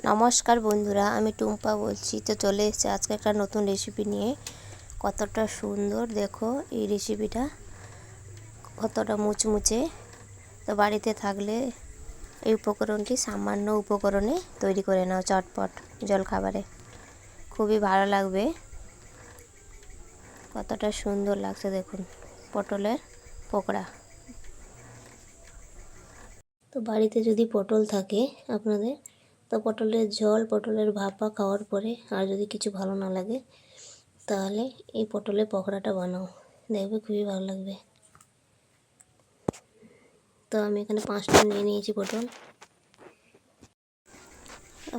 নমস্কার বন্ধুরা, আমি টুম্পা বলছি। তো চলে এসেছি আজকে একটা নতুন রেসিপি নিয়ে। কতটা সুন্দর দেখো এই রেসিপিটা, কতটা মুচমুচে। তো বাড়িতে থাকলে এই উপকরণটি সামান্য উপকরণে তৈরি করে নাও, চটপট জলখাবারে খুবই ভালো লাগবে। কতটা সুন্দর লাগছে দেখুন, পটলের পকোড়া। তো বাড়িতে যদি পটল থাকে আপনাদের, তো পটলের ঝোল, পটলের ভাপা খাওয়ার পরে আর যদি কিছু ভালো না লাগে তাহলে এই পটলের পকোড়াটা বানাও, দেখবে খুবই ভালো লাগবে। তো আমি এখানে 5টা নিয়ে নিয়েছি পটল।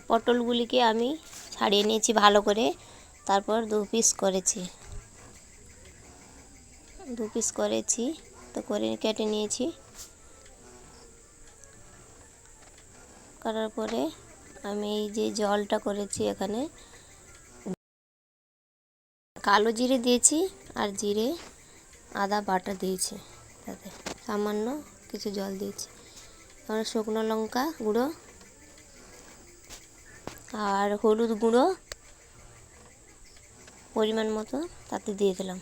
পটলগুলিকে আমি ছাড়িয়ে নিয়েছি ভালো করে, তারপর দু পিস করেছি। তো করে কেটে নিয়েছি। করার পরে আমি এই যে জলটা করেছি এখানে কালো জিরে দিয়েছি আর জিরে আদা বাটা দিয়েছি, তাতে সামান্য কিছু জল দিয়েছি। আর শুকনো লঙ্কা গুঁড়ো আর হলুদ গুঁড়ো পরিমাণ মতো তাতে দিয়ে দিলাম।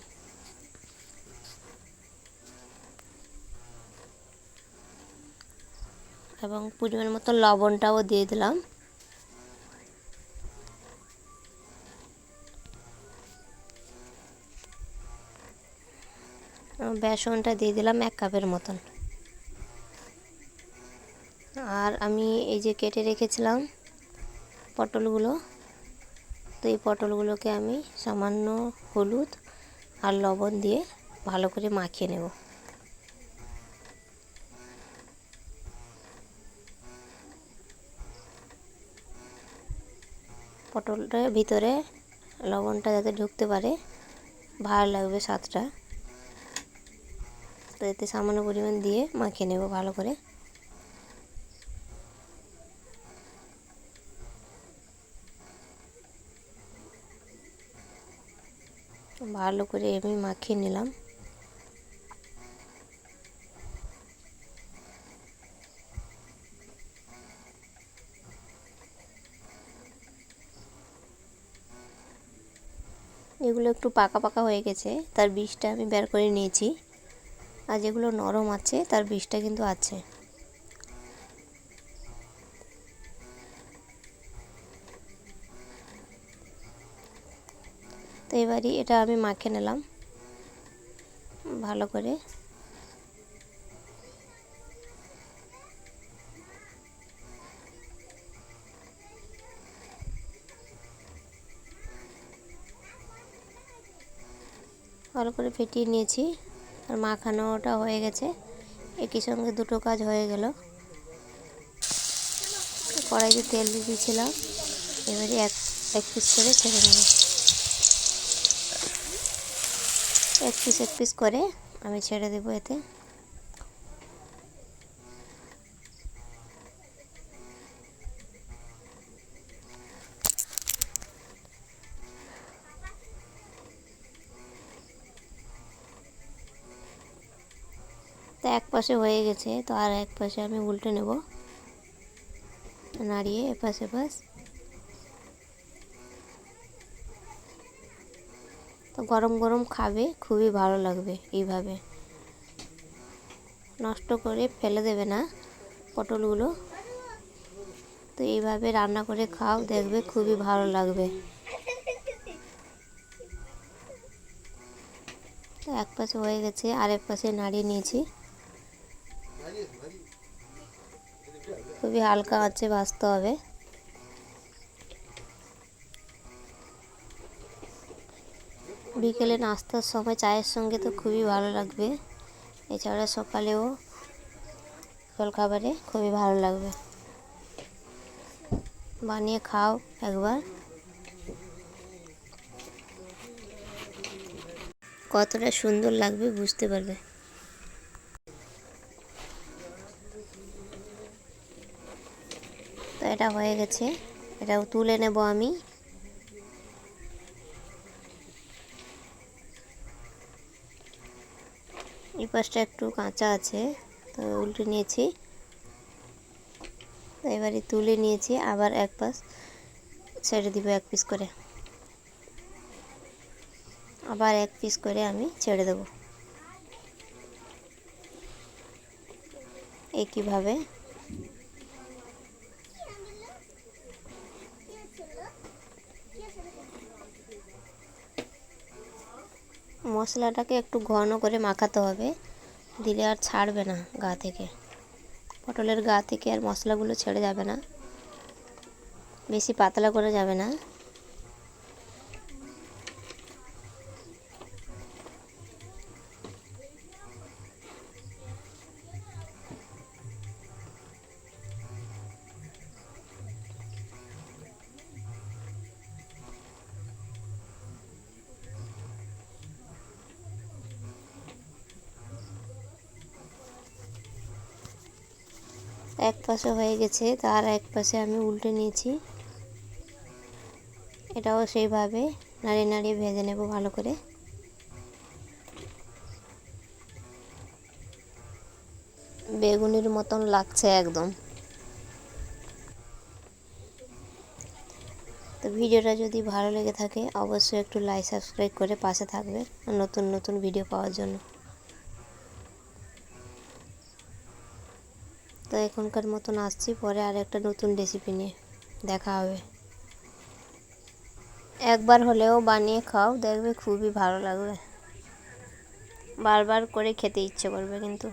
এবং পরিমাণ মতো লবণটাও দিয়ে দিলাম। বেসনটা দিয়ে দিলাম 1 কাপের মতন। আর আমি এই যে কেটে রেখেছিলাম পটলগুলো, তো এই পটলগুলোকে আমি সামান্য হলুদ আর লবণ দিয়ে ভালো করে মাখিয়ে নেব। পটলটার ভিতরে লবণটা যাতে ঢুকতে পারে, ভালো লাগবে স্বাদটা। তো এতে সামান্য পরিমাণ দিয়ে মাখিয়ে নেব ভালো করে। ভালো করে আমি মাখিয়ে নিলাম। এগুলো একটু পাকা পাকা হয়ে গেছে, তার বীজটা আমি বের করে নিয়েছি। আর যেগুলো নরম আছে তার বীজটা কিন্তু আছে। তো এবারে এটা আমি মাখিয়ে নিলাম ভালো করে। ভালো করে ফেটিয়ে নিয়েছি আর মাখানোটা হয়ে গেছে। একই সঙ্গে দুটো কাজ হয়ে গেল। কড়াইতে তেল দিয়ে দিয়েছিলাম, এবারে এক পিস করে ছেড়ে নেব। এক পিস করে আমি ছেড়ে দেবো এতে। তো এক পাশে হয়ে গেছে, তো আর এক পাশে আমি উল্টে নেব, নাড়িয়ে এপাশ এপাশ। তো গরম গরম খাবে, খুবই ভালো লাগবে। এইভাবে নষ্ট করে ফেলে দেবে না পটলগুলো। তো এইভাবে রান্না করে খাও, দেখবে খুবই ভালো লাগবে। তো এক পাশে হয়ে গেছে, আর এক পাশে নাড়িয়ে নিয়েছি। খুবই হালকা আঁচে ভাজতে হবে। বিকেলে নাস্তার সময় চায়ের সঙ্গে তো খুবই ভালো লাগবে। এছাড়া সকালেও জলখাবারে খুবই ভালো লাগবে। বানিয়ে খাও একবার, কতটা সুন্দর লাগবে বুঝতে পারবে। তো এটা হয়ে গেছে, এটাও তুলে নেব আমি। এই পাশটা একটু কাঁচা আছে, তো উল্টে নিয়েছি। তো এবারে তুলে নিয়েছি, আবার এক পাশ ছেড়ে দিব এক পিস করে, আবার এক পিস করে আমি ছেড়ে দেব একইভাবে। মশলাটাকে একটু ঘন করে মাখাতে হবে, দিলে আর ছাড়বে না গা থেকে, পটলের গা থেকে আর মশলাগুলো ছেড়ে যাবে না, বেশি পাতলা করে যাবে না। এক পাশে হয়ে গেছে, তার এক পাশে আমি উল্টে নিয়েছি, এটাও সেইভাবে নাড়িয়ে নাড়িয়ে ভেজে নেব ভালো করে। বেগুনির মতন লাগছে একদম। তো ভিডিওটা যদি ভালো লেগে থাকে অবশ্যই একটু লাইক সাবস্ক্রাইব করে পাশে থাকবে নতুন নতুন ভিডিও পাওয়ার জন্য। তো এখনকার মতন আসছি, পরে আর একটা নতুন রেসিপি নিয়ে দেখা হবে। একবার হলেও বানিয়ে খাও, দেখবে খুবই ভালো লাগবে, বারবার করে খেতে ইচ্ছে করবে কিন্তু।